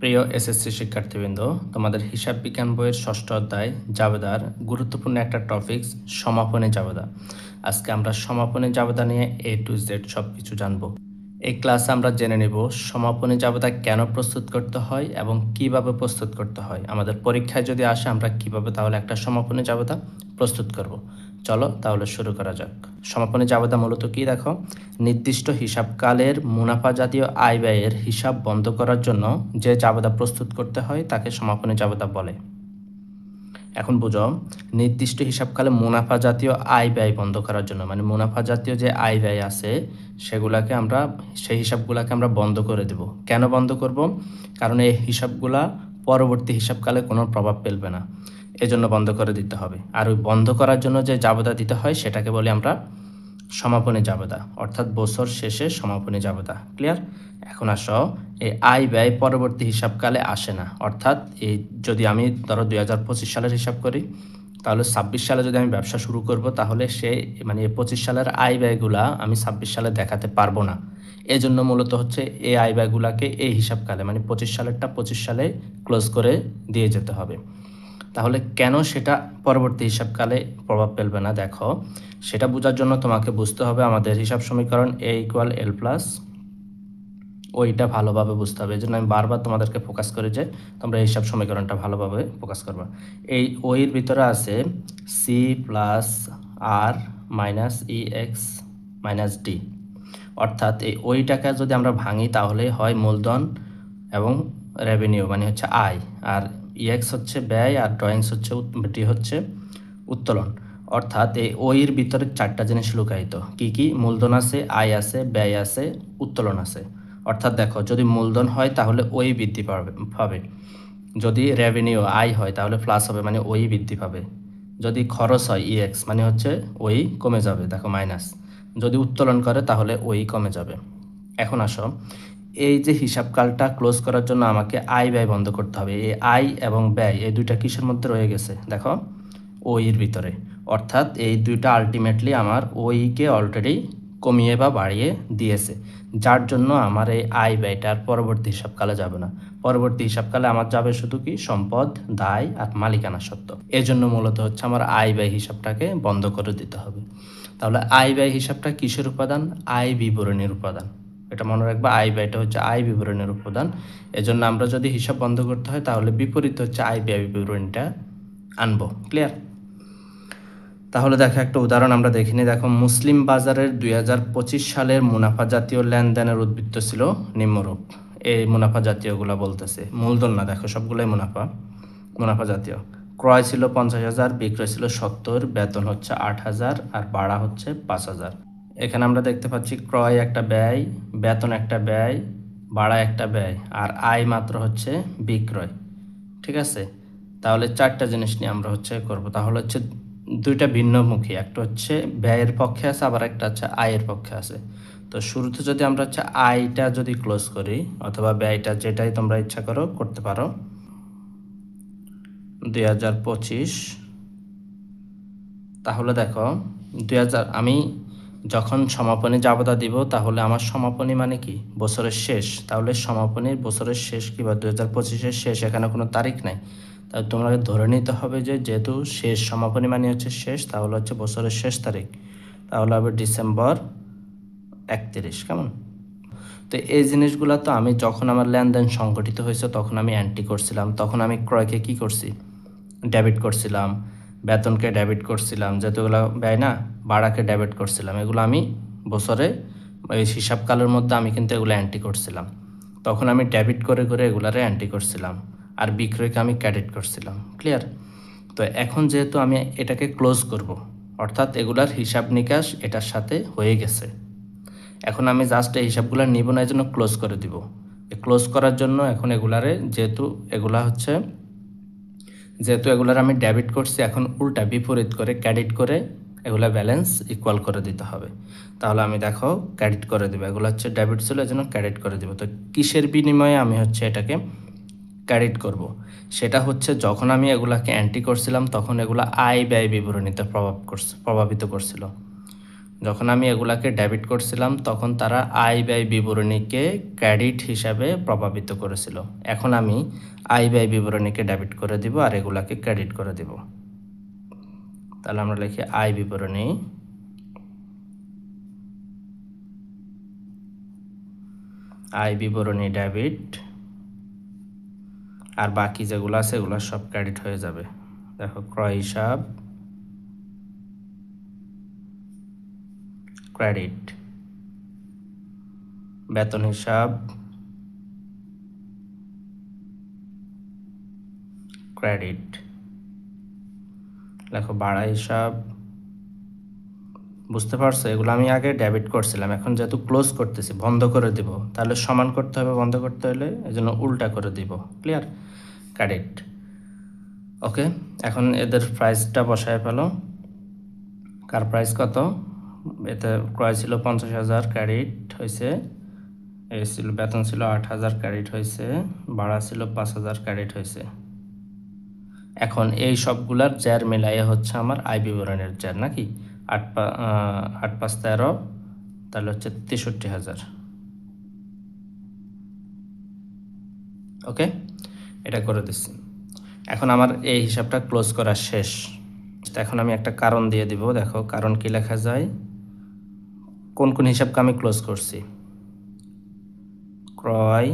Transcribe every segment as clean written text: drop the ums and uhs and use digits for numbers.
প্রিয় এসএসসি শিক্ষার্থীবৃন্দ, তোমাদের হিসাব বিজ্ঞান বইয়ের ষষ্ঠ অধ্যায় জাবেদার গুরুত্বপূর্ণ একটা টপিকস সমাপনী জাবেদা। আজকে আমরা সমাপনী জাবেদা নিয়ে A to Z সব কিছু জানবো। এই ক্লাসে আমরা জেনে নেব সমাপনী জাবেদা কেন প্রস্তুত করতে হয় এবং কিভাবে প্রস্তুত করতে হয়। আমাদের পরীক্ষায় যদি আসে আমরা কিভাবে তাহলে একটা সমাপনী জাবেদা প্রস্তুত করব। চলো তাহলে শুরু করা যাক। সমাপনী জাবেদা মূলত কি দেখো, নির্দিষ্ট হিসাবকালের মুনাফা জাতীয় আয় ব্যয়ের হিসাব বন্ধ করার জন্য যে জাবেদা প্রস্তুত করতে হয় তাকে সমাপনী জাবেদা বলে। এখন বুঝো, নির্দিষ্ট হিসাবকালে মুনাফা জাতীয় আয় ব্যয় বন্ধ করার জন্য, মানে মুনাফা জাতীয় যে আয় ব্যয় আছে সেগুলাকে আমরা সেই হিসাবগুলোকে আমরা বন্ধ করে দেব। কেন বন্ধ করব? কারণ এই হিসাবগুলা পরবর্তী হিসাবকালে কোনো প্রভাব ফেলবে না, এজন্য বন্ধ করে দিতে হবে। আর ওই বন্ধ করার জন্য যে জাবেদা দিতে হয় সেটাকে বলি আমরা সমাপনী জাবেদা, অর্থাৎ বছর শেষে সমাপনী জাবেদা। ক্লিয়ার? এখন আসো, এই আয় ব্যয় পরবর্তী হিসাবকালে আসে না। অর্থাৎ এই যদি আমি ধরো 2025 সালের হিসাব করি, তাহলে 26 সালে যদি আমি ব্যবসা শুরু করব তাহলে মানে 25 সালের আয় ব্যয়গুলা আমি 26 সালে দেখাতে পারবো না। এজন্য মূলত হচ্ছে এই আয় ব্যয়গুলাকে এই হিসাবকালে, মানে 25 সালেরটা 25 সালে ক্লোজ করে দিয়ে যেতে হবে। তাহলে কেন সেটা পরবর্তী হিসাবকালে প্রভাব ফেলবে না দেখো, সেটা বোঝার জন্য তোমাকে বুঝতে হবে আমাদের হিসাব সমীকরণ A=L+, ওইটা ভালোভাবে বুঝতে হবে। এই জন্য আমি বারবার তোমাদেরকে ফোকাস করি যে তোমরা এই হিসাব সমীকরণটা ভালোভাবে ফোকাস করবা। এই ওইর ভিতরে আছে C+R-EX-D, অর্থাৎ এই ওই টাকা যদি আমরা ভাঙি তাহলে হয় মূলধন এবং রেভিনিউ, মানে হচ্ছে আয়, আর EX হচ্ছে ব্যয়, আর ড্রয়িংস হচ্ছে ডি হচ্ছে উত্তোলন। অর্থাৎ এই ওইর ভিতরে চারটা জিনিস লুকায়িত। কি কি? মূলধন আছে, আয় আছে, ব্যয় আছে, উত্তোলন আছে। অর্থাৎ দেখো, যদি মূলধন হয় তাহলে ওই বৃদ্ধি পাবে, যদি রেভিনিউ আয় হয় তাহলে প্লাস হবে, মানে ওই বৃদ্ধি পাবে। যদি খরচ হয় EX, মানে হচ্ছে ওই কমে যাবে, দেখো মাইনাস। যদি উত্তোলন করে তাহলে ওই কমে যাবে। এখন আসো, এই যে হিসাবকালটা ক্লোজ করার জন্য আমাকে আয় ব্যয় বন্ধ করতে হবে। এই আয় এবং ব্যয় এই দুইটা কিসের মধ্যে রয়ে গেছে দেখো, ওইর ভিতরে। অর্থাৎ এই দুইটা আলটিমেটলি আমার ওইকে অলরেডি কমিয়ে বা বাড়িয়ে দিয়েছে, যার জন্য আমার এই আয় ব্যয়টার পরবর্তী হিসাবকালে যাবে না। পরবর্তী হিসাবকালে আমার যাবে শুধু কি সম্পদ, দায় আর মালিকানা সত্ত্ব। এজন্য মূলত হচ্ছে আমার আয় ব্যয় হিসাবটাকে বন্ধ করে দিতে হবে। তাহলে আয় ব্যয় হিসাবটা কিসের উপাদান? আয় বিবরণীর উপাদান। এটা মনে রাখবা, আয় ব্যয়টা হচ্ছে আয় বিবরণীর উপাদান। এজন্য আমরা যদি হিসাব বন্ধ করতে হয় তাহলে বিপরীত হচ্ছে আয় ব্যয় বিবরণীটা আনবো। ক্লিয়ার? তাহলে দেখো একটা উদাহরণ আমরা দেখিনি। দেখো, মুসলিম বাজারের 2025 সালের মুনাফা জাতীয় লেনদেনের উদ্বৃত্ত ছিল নিম্নরূপ। এই মুনাফা জাতীয়গুলো বলতেছে, মূলধন না, দেখো সবগুলোই মুনাফা জাতীয়। ক্রয় ছিল 50,000, বিক্রয় ছিল 70, বেতন হচ্ছে 8,000 আর ভাড়া হচ্ছে 5,000। এখানে আমরা দেখতে পাচ্ছি ক্রয় একটা ব্যয়, বেতন একটা ব্যয়, ভাড়া একটা ব্যয়, আর আয় মাত্র হচ্ছে বিক্রয়। ঠিক আছে? তাহলে চারটা জিনিস নিয়ে আমরা হচ্ছে করব। তাহলে হচ্ছে দুইটা ভিন্নমুখী, একটা হচ্ছে ব্যয়ের পক্ষে আছে, আবার একটা হচ্ছে আয়ের পক্ষে আছে। তো শুরুতে যদি আমরা হচ্ছে আয়টা যদি ক্লোজ করি, অথবা ব্যয়টা, যেটাই তোমরা ইচ্ছা করো করতে পারো। 2025, তাহলে দেখো 2000, আমি যখন সমাপনী জাবেদা দিব তাহলে আমার সমাপনী মানে কি? বছরের শেষ। তাহলে সমাপনীর বছরের শেষ কি বা 2025-এর শেষ, এখানে কোনো তারিখ নাই। তাহলে তোমাকে ধরে নিতে হবে যে যেহেতু শেষ, সমাপনী মানে হচ্ছে শেষ, তাহলে হচ্ছে বছরের শেষ তারিখ, তাহলে হবে December 31। কেমন? তো এই জিনিসগুলো তো আমি যখন আমার লেনদেন সংগঠিত হয়েছে তখন আমি এন্ট্রি করছিলাম, তখন আমি ক্রয়কে কি করছি? ডেবিট করছিলাম, বেতনকে ডেবিট করছিলাম, যেহেতু এগুলো ব্যয় না, ভাড়াকে ডেবিট করছিলাম। এগুলো আমি বছরে এই হিসাবকালের মধ্যে আমি কিন্তু এগুলো এন্ট্রি করছিলাম। তখন আমি ডেবিট করে করে এগুলারে এন্ট্রি করছিলাম, আর বিক্রয়কে আমি ক্রেডিট করছিলাম। ক্লিয়ার? তো এখন যেহেতু আমি এটাকে ক্লোজ করব, অর্থাৎ এগুলার হিসাব নিকাশ এটার সাথে হয়ে গেছে, এখন আমি জাস্ট এই হিসাবগুলো নিব না, এই জন্য ক্লোজ করে দিব। ক্লোজ করার জন্য এখন এগুলারে যেহেতু এগুলার আমি ডেবিট করছি, এখন উল্টা বিপরীত করে ক্রেডিট করে এগুলা ব্যালেন্স ইকুয়াল করে দিতে হবে। তাহলে আমি দেখো ক্রেডিট করে দেবো, এগুলো হচ্ছে ডেবিট ছিল, এই জন্য ক্রেডিট করে দেবো। তো কিসের বিনিময়ে আমি হচ্ছে এটাকে ক্রেডিট করব? সেটা হচ্ছে যখন আমি এগুলাকে এন্ট্রি করছিলাম তখন এগুলা আয় ব্যয় বিবরণীতে প্রভাবিত করছিল। যখন আমি এগুলাকে ডেবিট করছিলাম তখন তারা আয় ব্যয় বিবরণীকে ক্রেডিট হিসাবে প্রভাবিত করেছিল। এখন আমি আয় ব্যয় বিবরণীকে ডেবিট করে দিব আর এগুলাকে ক্রেডিট করে দিব। তাহলে আমরা লিখি আয় বিবরণী, আয় বিবরণী ডেবিট, আর বাকি যেগুলো আছে এগুলো সব ক্রেডিট হয়ে যাবে। দেখো ক্রয় হিসাব ক্রেডিট, বেতন হিসাব ক্রেডিট, লেখো ভাড়া হিসাব। বুঝতে পারছো? এগুলো আমি আগে ডেবিট করছিলাম, এখন যেহেতু ক্লোজ করতেছি, বন্ধ করে দিব, তাহলে সমান করতে হবে, বন্ধ করতে হলে এই জন্য উল্টা করে দিব। ক্লিয়ার? ক্রেডিট। ওকে, এখন এদের প্রাইসটা বসায় ফেলো। কার প্রাইস কত? এতে ক্রয় ছিল 50,000, ক্রেডিট হয়েছে, এই ছিল বেতন ছিল 8,000, ক্রেডিট হয়েছে, ভাড়া ছিল 5,000, ক্রেডিট হয়েছে। এখন এই সবগুলার জ্যার মিলাইয়া হচ্ছে আমার আয় বিবরণের জ্যার, নাকি? 8 5 13, তাহলে হচ্ছে 63,000। ওকে, এটা করে দিচ্ছি। এখন আমার এই হিসাবটা ক্লোজ করা শেষ। এখন আমি একটা কারণ দিয়ে দিব। দেখো কারণ কি লেখা যায়, কোন কোন হিসাবকে আমি ক্লোজ করছি। ক্রয়,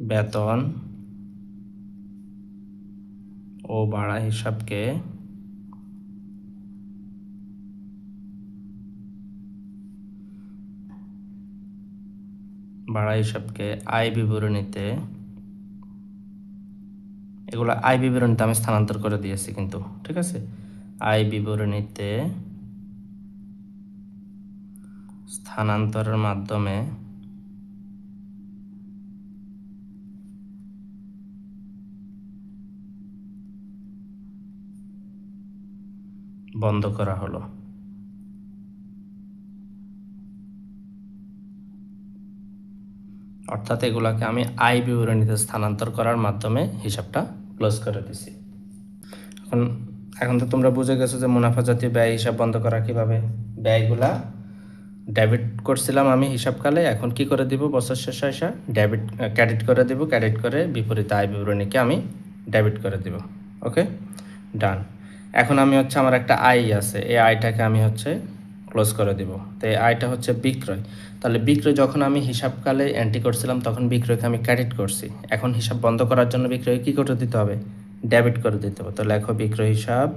বেতন ও ভাড়া হিসাবকে আয় বিবরণীতে, এগুলো আয় বিবরণীতে আমি স্থানান্তর করে দিয়েছি কিন্তু, ঠিক আছে? আয় বিবরণীতে স্থানান্তরের মাধ্যমে বন্ধ করা হলো। অর্থাৎ এগুলাকে আমি আয় বিবরণীতে স্থানান্তর করার মাধ্যমে হিসাবটা ক্লোজ করে দিছি। এখন তো তোমরা বুঝে গেছো যে মুনাফা জাতীয় ব্যয় হিসাব বন্ধ করা কিভাবে। ব্যয়গুলা ডেবিট করছিলাম আমি হিসাবকালে, এখন কি করে দিব, বছর শেষে এসে ক্রেডিট করে দিব, ক্রেডিট করে বিপরীত আয় বিবরণীকে আমি ডেবিট করে দিব। ওকে, ডান। এখন আমি হচ্ছে আমার একটা আয় আছে, এই আয়টাকে আমি হচ্ছে ক্লোজ করে দিব। তো এই আয়টা হচ্ছে বিক্রয়। তাহলে বিক্রয় যখন আমি হিসাবকালে এন্ট্রি করছিলাম তখন বিক্রয়কে আমি ক্রেডিট করছি, এখন হিসাব বন্ধ করার জন্য বিক্রয় কী করে দিতে হবে, ডেবিট করে দিতে হবে। তো লেখো বিক্রয় হিসাব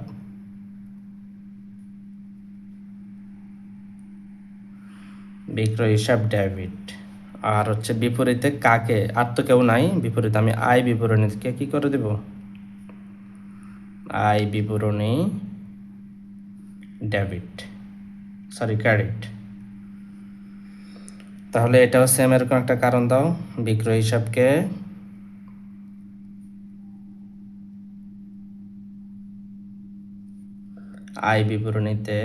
ডেবিট। আর হচ্ছে বিপরীতে কাকে, আর তো কেউ নাই, বিপরীতে আমি আয় বিবরণীকে কি করে দেব, আয় বিবরণী ডেবিট, সরি ক্রেডিট। তাহলে এটাও সেম এরকম একটা কারণ দাও, বিক্রয় হিসাবকে আয় বিবরণীতে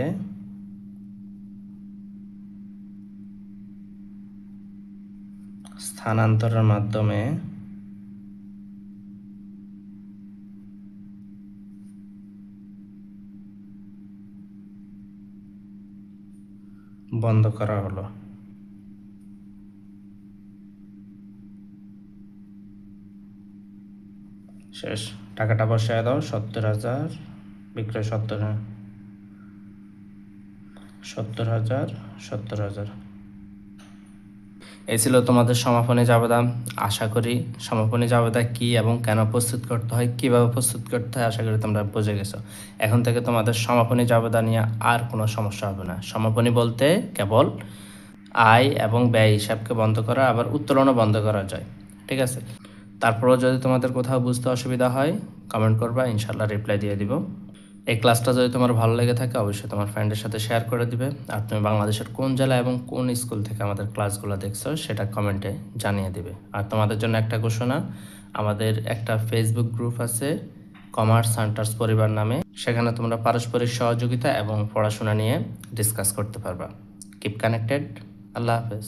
স্থানান্তরের মাধ্যমে বন্ধ করা হলো। শেষ, টাকাটা বসায় দাও। 70,000 বিক্রয়, 70,000 70,000। এই ছিল তোমাদের সমাপনী জাবেদা। আশা করি সমাপনী জাবেদা কী এবং কেন প্রস্তুত করতে হয়, কীভাবে প্রস্তুত করতে হয়, আশা করি তোমরা বুঝে গেছো। এখন থেকে তোমাদের সমাপনী জাবেদা নিয়ে আর কোনো সমস্যা হবে না। সমাপনী বলতে কেবল আয় এবং ব্যয় হিসাবকে বন্ধ করা, আবার উত্তোলনও বন্ধ করা যায়, ঠিক আছে? তারপরেও যদি তোমাদের কোথাও বুঝতে অসুবিধা হয় কমেন্ট করবা, ইনশাল্লাহ রিপ্লাই দিয়ে দিব। এই ক্লাসটা যদি তোমার ভালো লেগে থাকে অবশ্যই তোমার ফ্রেন্ডের সাথে শেয়ার করে দিবে। আর তুমি বাংলাদেশের কোন জেলা এবং কোন স্কুল থেকে আমাদের ক্লাসগুলো দেখছো সেটা কমেন্টে জানিয়ে দিবে। আর তোমাদের জন্য একটা ঘোষণা, আমাদের একটা ফেসবুক গ্রুপ আছে কমার্স হান্টার্স পরিবার নামে, সেখানে তোমরা পারস্পরিক সহযোগিতা এবং পড়াশোনা নিয়ে ডিসকাস করতে পারবা। Keep connected. আল্লাহ হাফেজ।